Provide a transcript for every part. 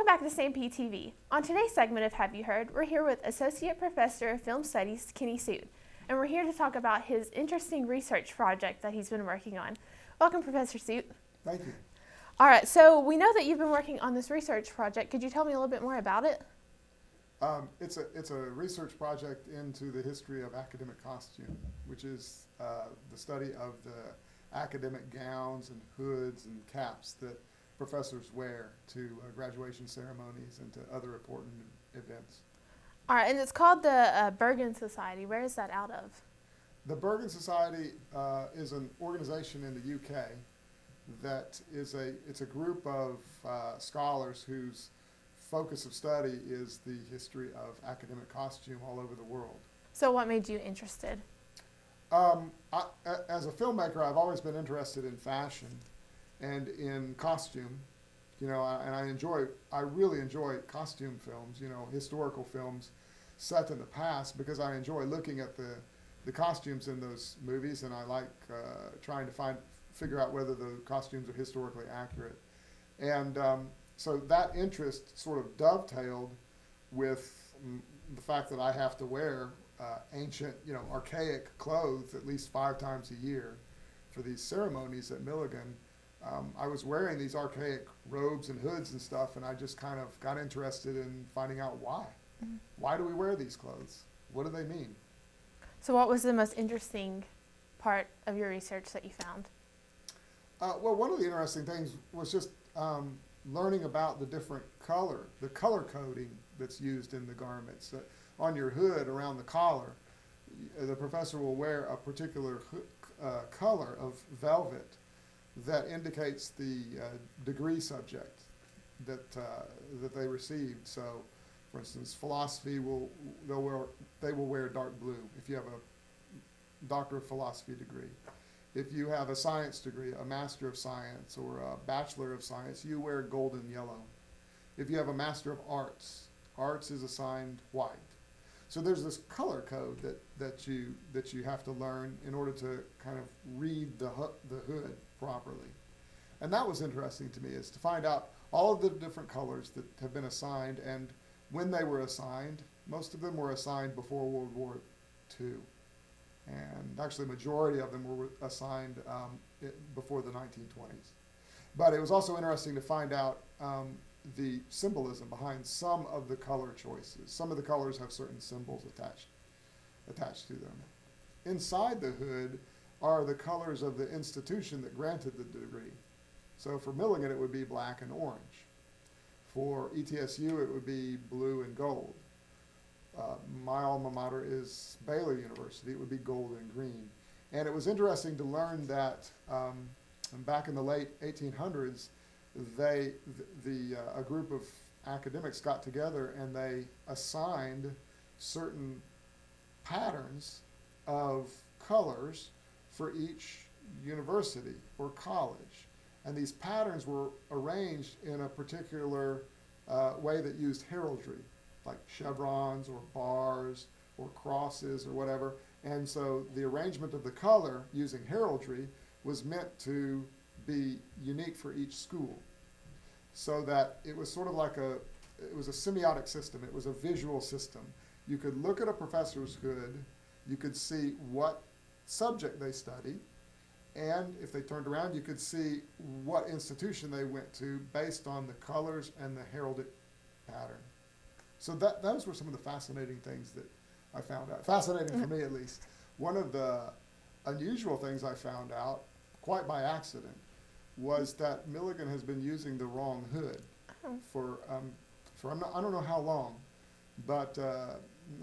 Welcome back to StampedeTV. On today's segment of Have You Heard, we're here with Associate Professor of Film Studies, Kenny Sood, and we're here to talk about his interesting research project that he's been working on. Welcome, Professor Sood. Thank you. All right, so we know that you've been working on this research project. Could you tell me a little bit more about it? It's a research project into the history of academic costume, which is the study of the academic gowns and hoods and caps that professors wear to graduation ceremonies and to other important events. All right, and it's called the Bergen Society. Where is that out of? The Bergen Society is an organization in the UK that is it's a group of scholars whose focus of study is the history of academic costume all over the world. So what made you interested? As a filmmaker, I've always been interested in fashion and in costume, you know, and I really enjoy costume films, you know, historical films set in the past, because I enjoy looking at the costumes in those movies, and I like trying to figure out whether the costumes are historically accurate. And so that interest sort of dovetailed with the fact that I have to wear ancient, you know, archaic clothes at least 5 times a year for these ceremonies at Milligan. I was wearing these archaic robes and hoods and stuff, and I just kind of got interested in finding out why. Mm-hmm. Why do we wear these clothes? What do they mean? So what was the most interesting part of your research that you found? Well, one of the interesting things was just learning about the the color coding that's used in the garments. On your hood, around the collar, the professor will wear a particular color of velvet that indicates the degree subject that they received. So, for instance, philosophy they will wear dark blue if you have a Doctor of Philosophy degree. If you have a science degree, a Master of Science or a Bachelor of Science, you wear golden yellow. If you have a Master of Arts, arts is assigned white. So there's this color code that you have to learn in order to kind of read the hood properly. And that was interesting to me, is to find out all of the different colors that have been assigned and when they were assigned. Most of them were assigned before World War II. And actually, the majority of them were assigned before the 1920s. But it was also interesting to find out the symbolism behind some of the color choices. Some of the colors have certain symbols attached to them. Inside the hood are the colors of the institution that granted the degree. So for Milligan, it would be black and orange. For ETSU, it would be blue and gold. My alma mater is Baylor University. It would be gold and green. And it was interesting to learn that back in the late 1800s, a group of academics got together and they assigned certain patterns of colors for each university or college. And these patterns were arranged in a particular way that used heraldry, like chevrons or bars or crosses or whatever. And so the arrangement of the color using heraldry was meant to be unique for each school. So that it was sort of like it was a semiotic system. It was a visual system. You could look at a professor's hood, you could see what subject they studied, and if they turned around, you could see what institution they went to based on the colors and the heraldic pattern. So those were some of the fascinating things that I found out. Fascinating for me, at least. One of the unusual things I found out, quite by accident, was that Milligan has been using the wrong hood for I don't know how long, but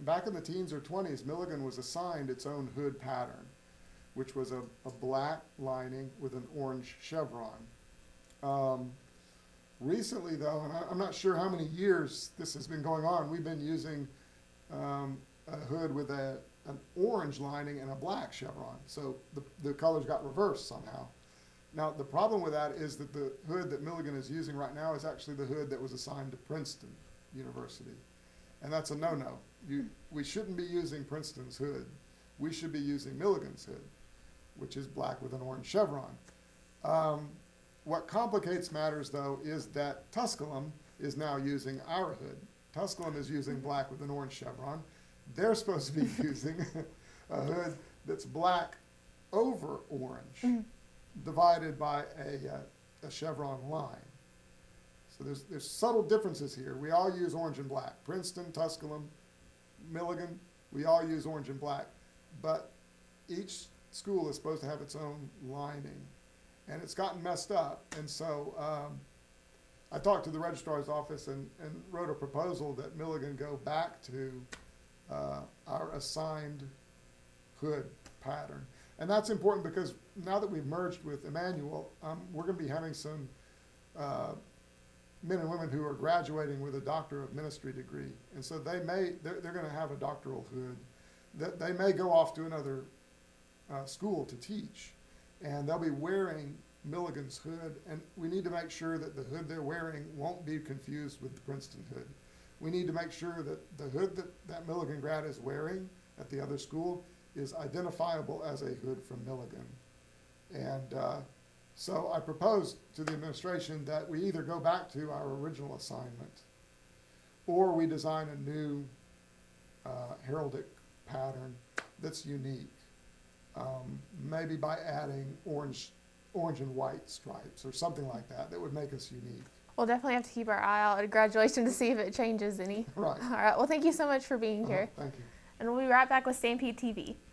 back in the teens or 20s, Milligan was assigned its own hood pattern, which was a black lining with an orange chevron. Recently, though, and I'm not sure how many years this has been going on, we've been using a hood with an orange lining and a black chevron. So the colors got reversed somehow. Now, the problem with that is that the hood that Milligan is using right now is actually the hood that was assigned to Princeton University. And that's a no-no. We shouldn't be using Princeton's hood. We should be using Milligan's hood, which is black with an orange chevron. What complicates matters, though, is that Tusculum is now using our hood. Tusculum is using black with an orange chevron. They're supposed to be using a hood that's black over orange, divided by a chevron line. So there's subtle differences here. We all use orange and black. Princeton, Tusculum, Milligan, we all use orange and black. But each school is supposed to have its own lining. And it's gotten messed up. And so I talked to the registrar's office and wrote a proposal that Milligan go back to our assigned hood pattern. And that's important because now that we've merged with Emmanuel, we're going to be having some men and women who are graduating with a Doctor of Ministry degree. And so they're going to have a doctoral hood. That they may go off to another school to teach, and they'll be wearing Milligan's hood, and we need to make sure that the hood they're wearing won't be confused with the Princeton hood. We need to make sure that the hood that Milligan grad is wearing at the other school is identifiable as a hood from Milligan. And so I proposed to the administration that we either go back to our original assignment or we design a new heraldic pattern that's unique, maybe by adding orange and white stripes or something like that would make us unique. We'll definitely have to keep our eye out at graduation to see if it changes any. Right. All right. Well, thank you so much for being here. Thank you. And we'll be right back with Stampede TV.